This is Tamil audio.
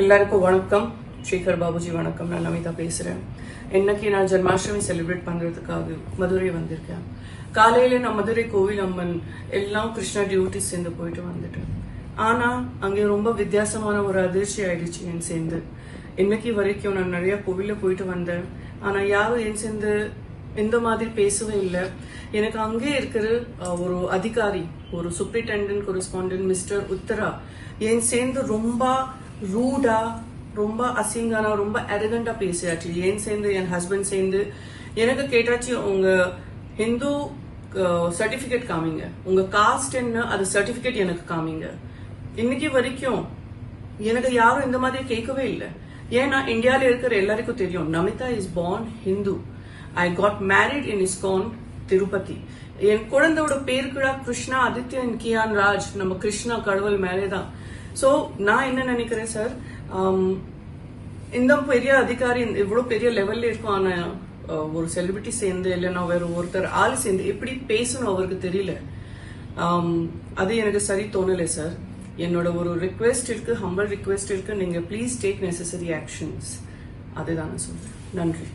எல்லாருக்கும் வணக்கம். ஸ்ரீகர் பாபுஜி வணக்கம். நான் நமிதா பேசுறேன். இன்னைக்கு நான் ஜென்மாஷ்டமி செலிப்ரேட் பண்றதுக்காக மதுரை வந்திருக்கேன். காலையில நான் மதுரை கோவில் அம்மன் எல்லாம் கிருஷ்ணா டியூட்டி சேர்ந்து போயிட்டு வந்துட்டேன். ஆனா அங்கே ரொம்ப வித்தியாசமான ஒரு அதிர்ச்சி ஆயிடுச்சு என் சேர்ந்து. இன்னைக்கு வரைக்கும் நான் நிறைய கோவில போயிட்டு வந்தேன். ஆனா யாரும் என் சேர்ந்து இந்த மாதிரி பேசவே இல்லை. எனக்கு அங்கே இருக்கிற ஒரு அதிகாரி, ஒரு சூப்பரிண்டெண்டன்ட் கொரஸ்பாண்டன்ட் மிஸ்டர் உத்தரா என் சேர்ந்து ரொம்ப ரூடா, ரொம்ப அசிங்கானா, ரொம்ப அரகண்டா பேசியாச்சு. ஏன் சேர்ந்து என் ஹஸ்பண்ட் சேர்ந்து எனக்கு கேட்டாச்சு, உங்க ஹிந்து சர்டிபிகேட் காமிங்க, உங்க காஸ்ட் என்ன, அது சர்டிபிகேட் எனக்கு காமிங்க. இன்னைக்கு வரைக்கும் எனக்கு யாரும் இந்த மாதிரி கேட்கவே இல்லை. ஏன்னா இந்தியாவில இருக்கிற எல்லாருக்கும் தெரியும், Namitha is born Hindu. I got married in ISKCON Tirupati. என் குழந்தையோட பேர் கூட கிருஷ்ணா ஆதித்யன் கியான் ராஜ். நம்ம கிருஷ்ணா கடவுள் மேலேதான். சோ நான் என்ன நினைக்கிறேன் சார், இந்த பெரிய அதிகாரி இவ்வளவு பெரிய லெவல்ல இருக்கும், ஆனா ஒரு செலிபிரிட்டி சேர்ந்து இல்லைன்னா வேற ஒருத்தர் ஆள் சேர்ந்து எப்படி பேசணும் அவருக்கு தெரியல. அது எனக்கு சரி தோணலை சார். என்னோட ஒரு ரிக்வெஸ்ட் இருக்கு, ஹம்பிள் ரிக்வெஸ்ட் இருக்கு, நீங்க ப்ளீஸ் டேக் நெசசரி ஆக்ஷன்ஸ். அதுதான் நான் சொல்றேன். நன்றி.